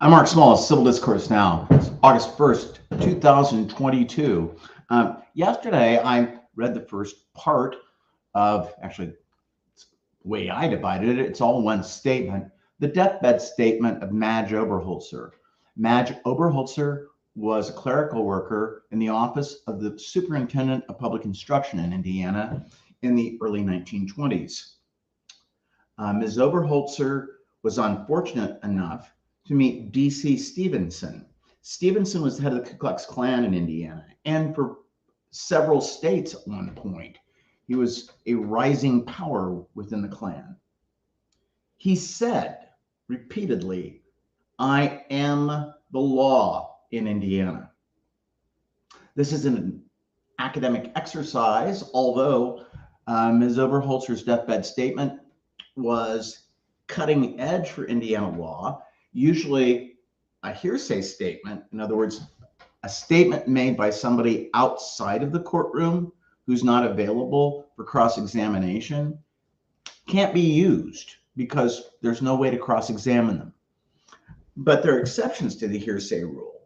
I'm Mark Small, Civil Discourse Now. It's August 1st, 2022. Yesterday, I read the first part of, actually, it's the way I divided it, it's all one statement, the deathbed statement of Madge Oberholzer. Madge Oberholzer was a clerical worker in the office of the Superintendent of Public Instruction in Indiana in the early 1920s. Ms. Oberholzer was unfortunate enough to meet D.C. Stevenson. Stevenson was the head of the Ku Klux Klan in Indiana and for several states at one point. He was a rising power within the Klan. He said repeatedly, "I am the law in Indiana." This is an academic exercise, although Ms. Oberholzer's deathbed statement was cutting edge for Indiana law. Usually a hearsay statement, in other words, a statement made by somebody outside of the courtroom who's not available for cross-examination, can't be used because there's no way to cross-examine them. But there are exceptions to the hearsay rule.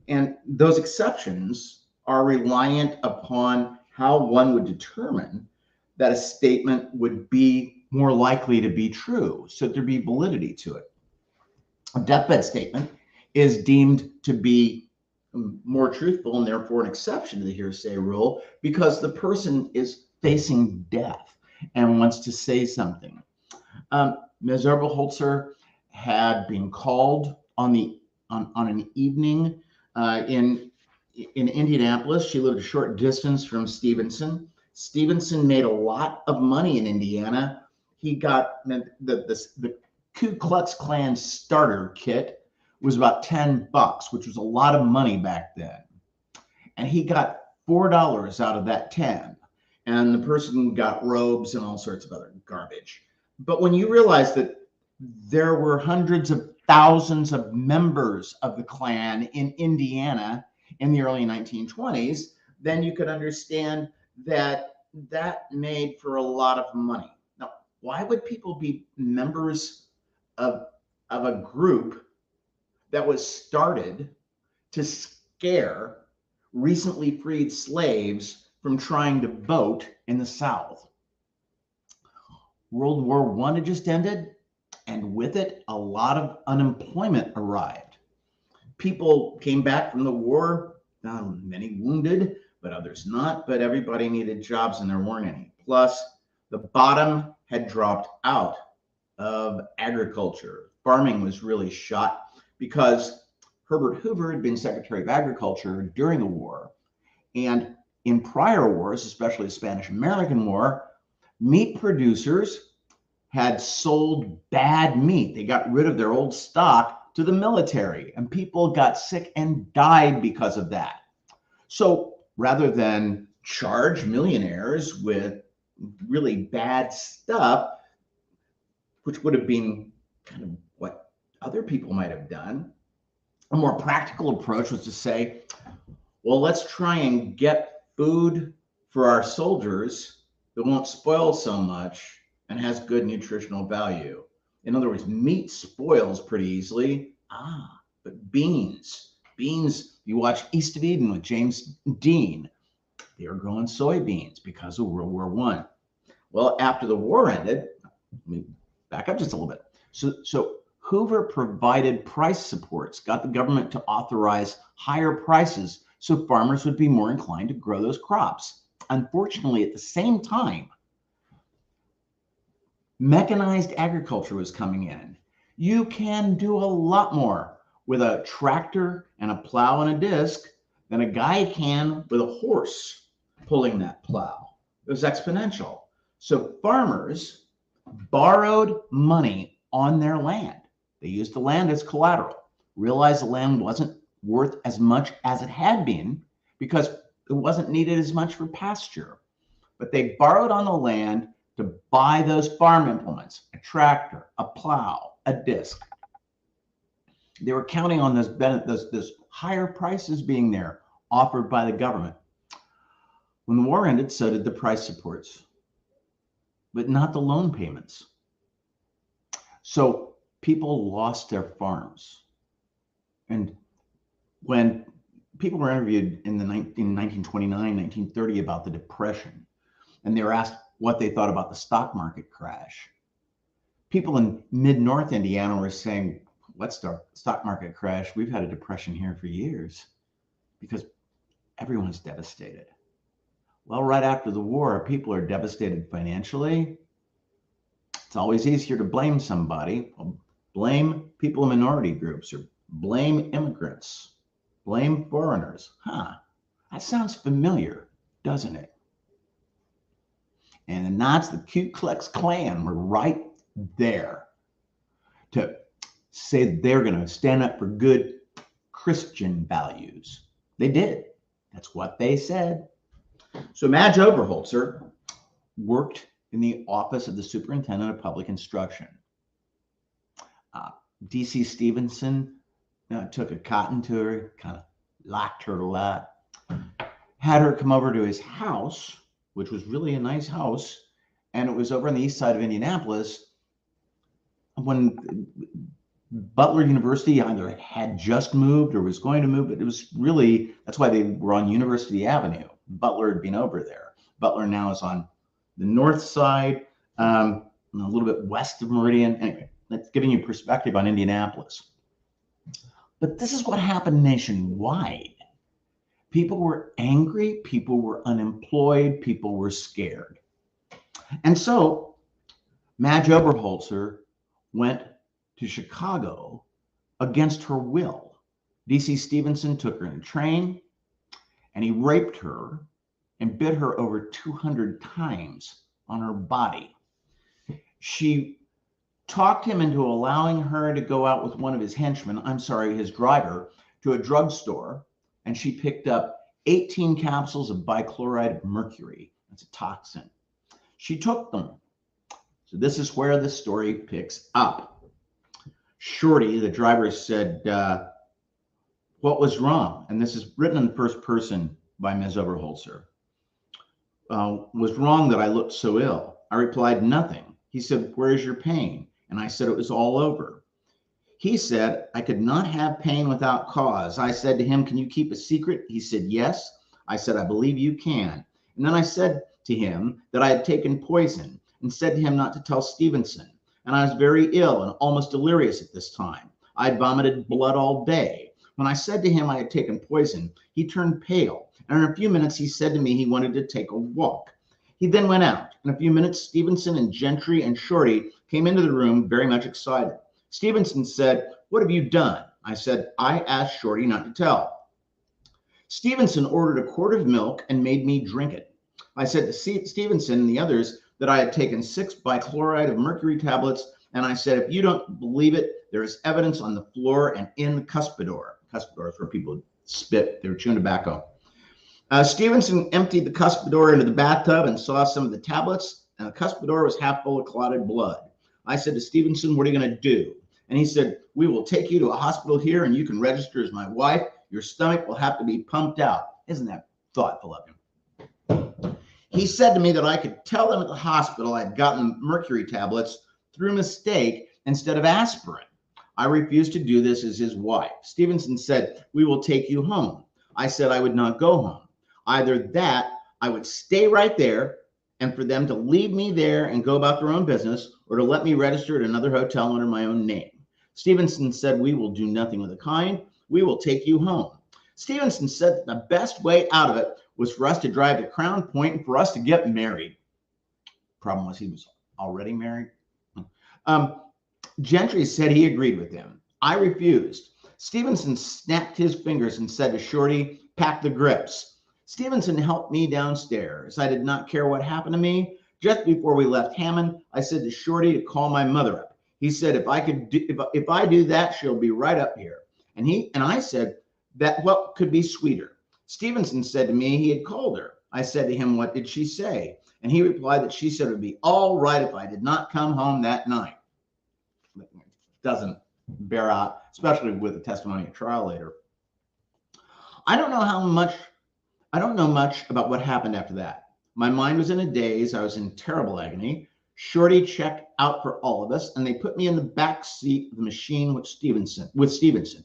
And those exceptions are reliant upon how one would determine that a statement would be more likely to be true, so there'd be validity to it. A deathbed statement is deemed to be more truthful and therefore an exception to the hearsay rule because the person is facing death and wants to say something. Ms. Oberholzer had been called on an evening in Indianapolis. She lived a short distance from Stevenson. Stevenson made a lot of money in Indiana. He got the Ku Klux Klan starter kit was about $10, which was a lot of money back then. And he got $4 out of that 10. And the person got robes and all sorts of other garbage. But when you realize that there were hundreds of thousands of members of the Klan in Indiana in the early 1920s, then you could understand that that made for a lot of money. Now, why would people be members of a group that was started to scare recently freed slaves from trying to vote in the South? World War I had just ended, and with it, a lot of unemployment arrived. People came back from the war, many wounded, but others not, but everybody needed jobs and there weren't any. Plus, the bottom had dropped out of agriculture. Farming was really shot because Herbert Hoover had been Secretary of Agriculture during the war. And in prior wars, especially the Spanish-American War, meat producers had sold bad meat. They got rid of their old stock to the military, and people got sick and died because of that. So rather than charge millionaires with really bad stuff, which would have been kind of what other people might have done, a more practical approach was to say, well, let's try and get food for our soldiers that won't spoil so much and has good nutritional value. In other words, meat spoils pretty easily. But beans, you watch East of Eden with James Dean, they were growing soybeans because of World War I. Well, after the war ended, let me back up just a little bit. So Hoover provided price supports, got the government to authorize higher prices so farmers would be more inclined to grow those crops. Unfortunately, at the same time, mechanized agriculture was coming in. You can do a lot more with a tractor and a plow and a disc than a guy can with a horse pulling that plow. It was exponential. So farmers borrowed money on their land. They used the land as collateral, realized the land wasn't worth as much as it had been because it wasn't needed as much for pasture. But they borrowed on the land to buy those farm implements, a tractor, a plow, a disc. They were counting on those higher prices being there offered by the government. When the war ended, so did the price supports, but not the loan payments. So people lost their farms. And when people were interviewed in 1929, 1930 about the Depression, and they were asked what they thought about the stock market crash, people in mid-North Indiana were saying, what's the stock market crash? We've had a depression here for years because everyone's devastated. Well, right after the war, people are devastated financially. It's always easier to blame somebody. Blame people in minority groups, or blame immigrants, blame foreigners. That sounds familiar, doesn't it? And the Nazis, the Ku Klux Klan, were right there to say they're going to stand up for good Christian values. They did. That's what they said. So Madge Oberholzer worked in the office of the superintendent of public instruction. D.C. Stevenson took a cotton to her, kind of liked her a lot, had her come over to his house, which was really a nice house, and it was over on the east side of Indianapolis. When Butler University either had just moved or was going to move, but it was really, that's why they were on University Avenue. Butler had been over there. Butler now is on the north side, a little bit west of Meridian. Anyway, that's giving you perspective on Indianapolis. But this is what happened nationwide. People were angry, people were unemployed, people were scared. And so Madge Oberholzer went to Chicago against her will. D.C. Stevenson took her in a train, and he raped her and bit her over 200 times on her body. She talked him into allowing her to go out with one of his henchmen, his driver, to a drugstore, and she picked up 18 capsules of bichloride of mercury. That's a toxin. She took them. So this is where the story picks up. Shorty, the driver, said, what was wrong? And this is written in the first person by Ms. Oberholzer. Was wrong that I looked so ill? I replied, nothing. He said, where is your pain? And I said, it was all over. He said, I could not have pain without cause. I said to him, can you keep a secret? He said, yes. I said, I believe you can. And then I said to him that I had taken poison and said to him not to tell Stevenson. And I was very ill and almost delirious at this time. I had vomited blood all day. When I said to him I had taken poison, he turned pale. And in a few minutes, he said to me he wanted to take a walk. He then went out. In a few minutes, Stevenson and Gentry and Shorty came into the room very much excited. Stevenson said, what have you done? I said, I asked Shorty not to tell. Stevenson ordered a quart of milk and made me drink it. I said to Stevenson and the others that I had taken 6 bichloride of mercury tablets, and I said, if you don't believe it, there is evidence on the floor and in the cuspidor. Cuspidor is where people spit. They were chewing tobacco. Stevenson emptied the cuspidor into the bathtub and saw some of the tablets, and the cuspidor was half full of clotted blood. I said to Stevenson, what are you going to do? And he said, we will take you to a hospital here and you can register as my wife. Your stomach will have to be pumped out. Isn't that thoughtful of him? He said to me that I could tell them at the hospital I'd gotten mercury tablets through mistake instead of aspirin. I refused to do this as his wife. Stevenson said, we will take you home. I said I would not go home. Either that, I would stay right there and for them to leave me there and go about their own business, or to let me register at another hotel under my own name. Stevenson said, we will do nothing of the kind. We will take you home. Stevenson said that the best way out of it was for us to drive to Crown Point and for us to get married. Problem was he was already married. Gentry said he agreed with him. I refused. Stevenson snapped his fingers and said to Shorty, pack the grips. Stevenson helped me downstairs. I did not care what happened to me. Just before we left Hammond, I said to Shorty to call my mother up. He said, if I do that, she'll be right up here. And I said, that what could be sweeter? Stevenson said to me he had called her. I said to him, what did she say? And he replied that she said it would be all right if I did not come home that night. Doesn't bear out, especially with the testimony at trial later. I don't know much about what happened after that. My mind was in a daze. I was in terrible agony. Shorty checked out for all of us, and they put me in the back seat of the machine with Stevenson.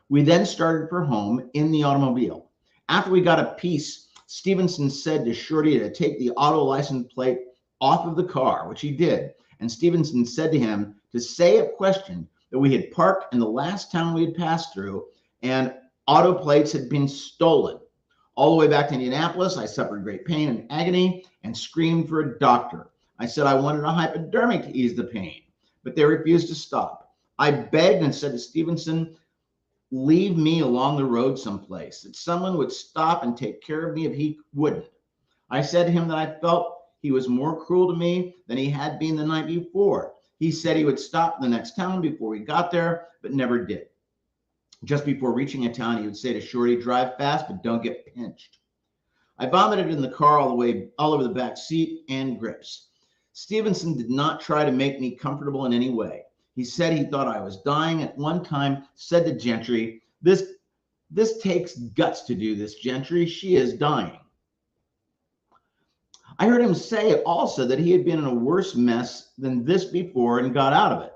We then started for home in the automobile. After we got a piece, Stevenson said to Shorty to take the auto license plate off of the car, which he did. And Stevenson said to him to say if questioned that we had parked in the last town we had passed through and auto plates had been stolen. All the way back to Indianapolis, I suffered great pain and agony and screamed for a doctor. I said I wanted a hypodermic to ease the pain, but they refused to stop. I begged and said to Stevenson, leave me along the road someplace, that someone would stop and take care of me if he wouldn't. I said to him that I felt he was more cruel to me than he had been the night before. He said he would stop in the next town before we got there, but never did. Just before reaching a town, he would say to Shorty, drive fast, but don't get pinched. I vomited in the car all over the back seat and grips. Stevenson did not try to make me comfortable in any way. He said he thought I was dying. At one time, said to Gentry, this takes guts to do this, Gentry. She is dying. I heard him say also that he had been in a worse mess than this before and got out of it.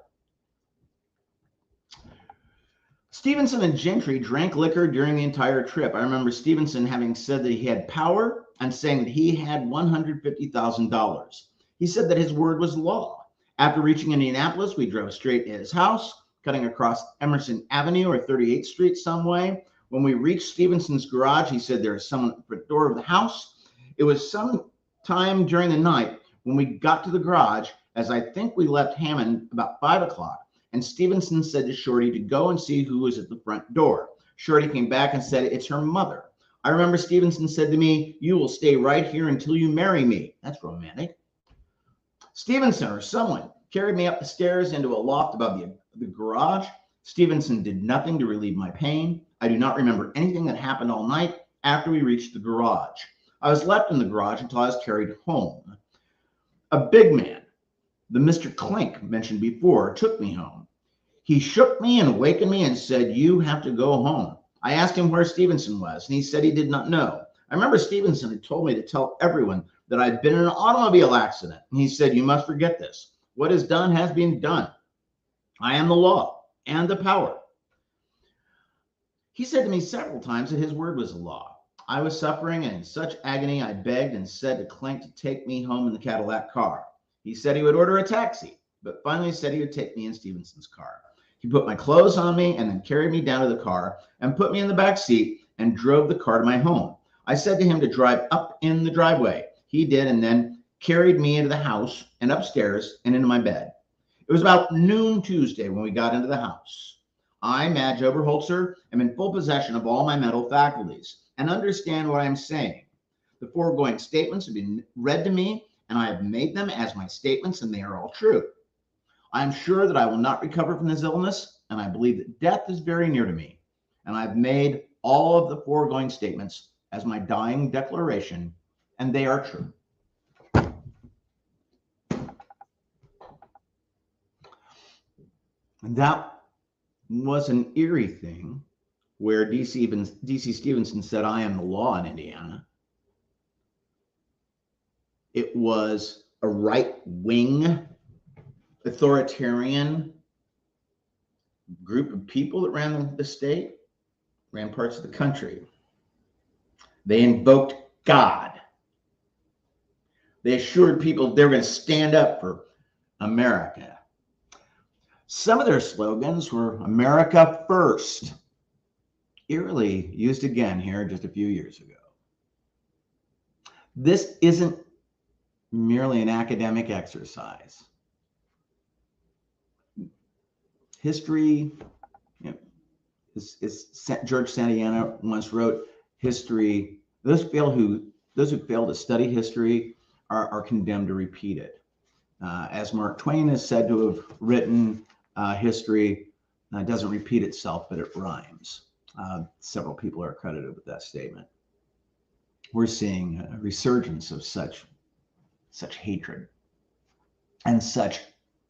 Stevenson and Gentry drank liquor during the entire trip. I remember Stevenson having said that he had power and saying that he had $150,000. He said that his word was law. After reaching Indianapolis, we drove straight to his house, cutting across Emerson Avenue or 38th Street some way. When we reached Stevenson's garage, he said there was someone at the front door of the house. It was some time during the night when we got to the garage, as I think we left Hammond about 5 o'clock. And Stevenson said to Shorty to go and see who was at the front door. Shorty came back and said, it's her mother. I remember Stevenson said to me, you will stay right here until you marry me. That's romantic. Stevenson or someone carried me up the stairs into a loft above the garage. Stevenson did nothing to relieve my pain. I do not remember anything that happened all night after we reached the garage. I was left in the garage until I was carried home. A big man, the Mr. Clink mentioned before, took me home. He shook me and awakened me and said, you have to go home. I asked him where Stevenson was, and he said he did not know. I remember Stevenson had told me to tell everyone that I'd been in an automobile accident. And he said, you must forget this. What is done has been done. I am the law and the power. He said to me several times that his word was the law. I was suffering, and in such agony, I begged and said to Clink to take me home in the Cadillac car. He said he would order a taxi, but finally said he would take me in Stevenson's car. He put my clothes on me and then carried me down to the car and put me in the back seat and drove the car to my home. I said to him to drive up in the driveway. He did, and then carried me into the house and upstairs and into my bed. It was about noon Tuesday when we got into the house. I, Madge Oberholzer, am in full possession of all my mental faculties and understand what I'm saying. The foregoing statements have been read to me, and I have made them as my statements, and they are all true. I am sure that I will not recover from this illness, and I believe that death is very near to me. And I've made all of the foregoing statements as my dying declaration, and they are true. And that was an eerie thing where D.C. Stevenson said, I am the law in Indiana. It was a right-wing authoritarian group of people that ran the state, ran parts of the country. They invoked God. They assured people they were going to stand up for America. Some of their slogans were America first, eerily used again here just a few years ago. This isn't merely an academic exercise. History, George Santayana once wrote, history, those who fail to study history are condemned to repeat it. As Mark Twain is said to have written, history doesn't repeat itself, but it rhymes. Several people are credited with that statement. We're seeing a resurgence of such hatred and such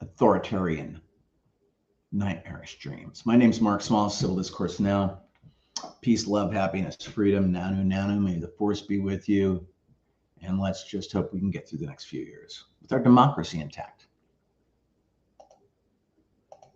authoritarian nightmarish dreams. My name's Mark Small, Civil Discourse Now. Peace, love, happiness, freedom, nanu, nanu. May the force be with you. And let's just hope we can get through the next few years with our democracy intact.